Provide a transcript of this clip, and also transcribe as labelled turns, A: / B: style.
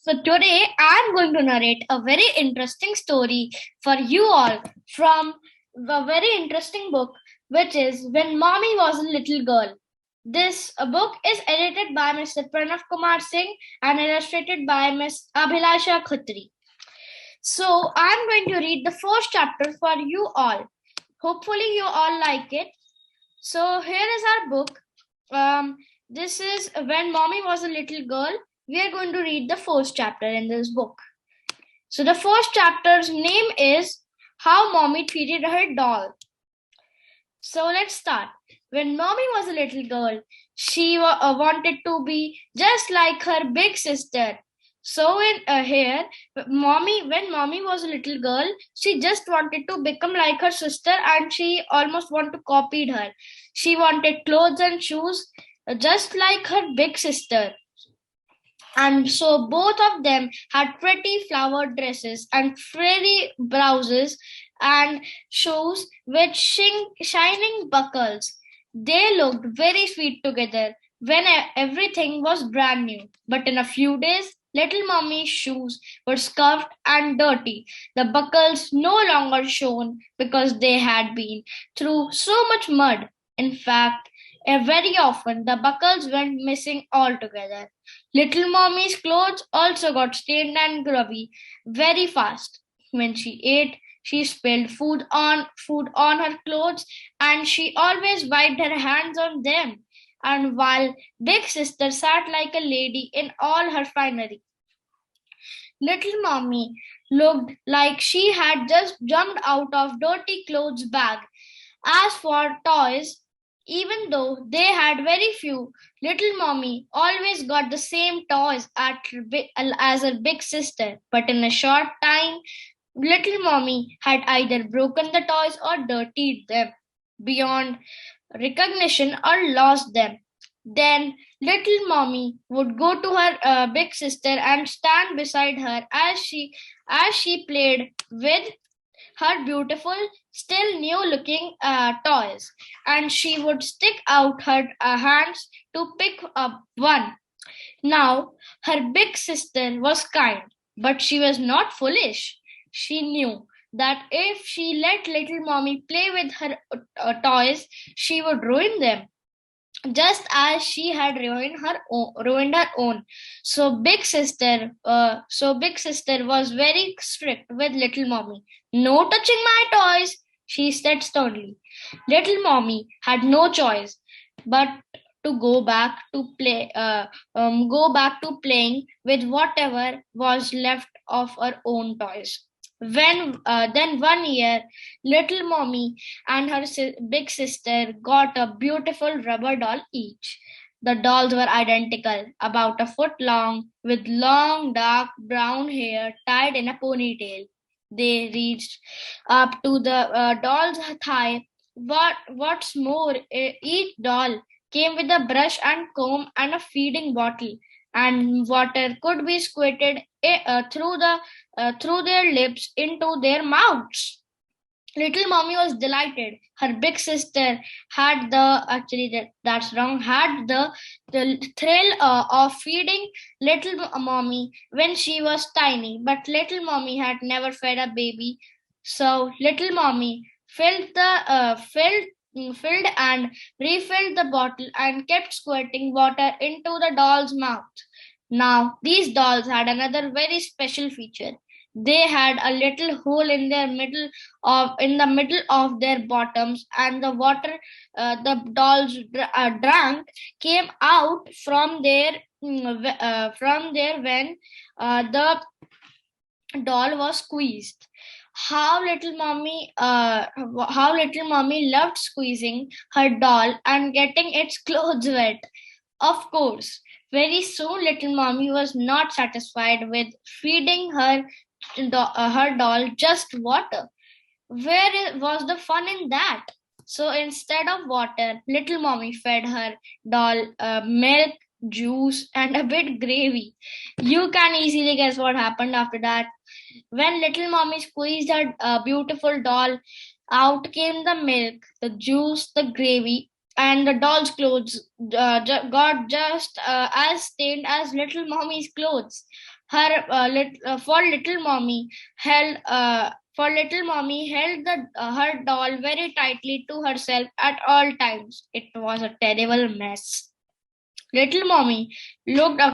A: So today I'm going to narrate a very interesting story for you all from a very interesting book, which is When Mommy Was a Little Girl. This book is edited by Mr. Pranav Kumar Singh and illustrated by Ms. Abhilasha Khatri. So I'm going to read the first chapter for you all. Hopefully you all like it. So here is our book. This is When Mommy Was a Little Girl. We are going to read the first chapter in this book. So the first chapter's name is How Mommy Treated Her Doll. So let's start. When Mommy was a little girl, she wanted to be just like her big sister. So when Mommy was a little girl, she just wanted to become like her sister, and she almost wanted to copy her. She wanted clothes and shoes just like her big sister. And so both of them had pretty flowered dresses and frilly blouses and shoes with shining buckles. They looked very sweet together when everything was brand new. But in a few days, little Mummy's shoes were scuffed and dirty. The buckles no longer shone because they had been through so much mud. In fact, very often the buckles went missing altogether. Little Mommy's clothes also got stained and grubby very fast. When she ate, she spilled food on her clothes, and she always wiped her hands on them. And while Big Sister sat like a lady in all her finery, Little Mommy looked like she had just jumped out of dirty clothes bag. As for toys, even though they had very few, little Mommy always got the same toys as her big sister. But in a short time, little Mommy had either broken the toys or dirtied them beyond recognition or lost them. Then little Mommy would go to her big sister and stand beside her as she played with her beautiful, still new looking toys, and she would stick out her hands to pick up one. Now, her big sister was kind, but she was not foolish. She knew that if she let little Mommy play with her toys, she would ruin them just as she had ruined her own. So big sister was very strict with little Mommy. No touching my toys, she said sternly. Little Mommy had no choice but to go back to playing with whatever was left of her own toys. Then one year, little Mommy and her big sister got a beautiful rubber doll each. The dolls were identical, about a foot long, with long dark brown hair tied in a ponytail. They reached up to the doll's thigh. What's more, each doll came with a brush and comb and a feeding bottle, and water could be squirted through their lips into their mouths. Little Mommy was delighted. Her big sister had that's wrong, had the thrill of feeding little Mommy when she was tiny, but little Mommy had never fed a baby. So little Mommy filled and refilled the bottle and kept squirting water into the doll's mouth. Now, these dolls had another very special feature. They had a little hole in the middle of their bottoms, and the water the dolls drank came out from there when the doll was squeezed. How little mommy loved squeezing her doll and getting its clothes wet. Of course, very soon little mommy was not satisfied with feeding her doll just water. Was the fun in that? So instead of water, little mommy fed her doll milk, juice, and a bit gravy. You can easily guess what happened after that. When little mommy squeezed her beautiful doll, out came the milk, the juice, the gravy, and the doll's clothes got just as stained as little mommy's clothes. Held for little mommy held her doll very tightly to herself at all times. It was a terrible mess. Little mommy looked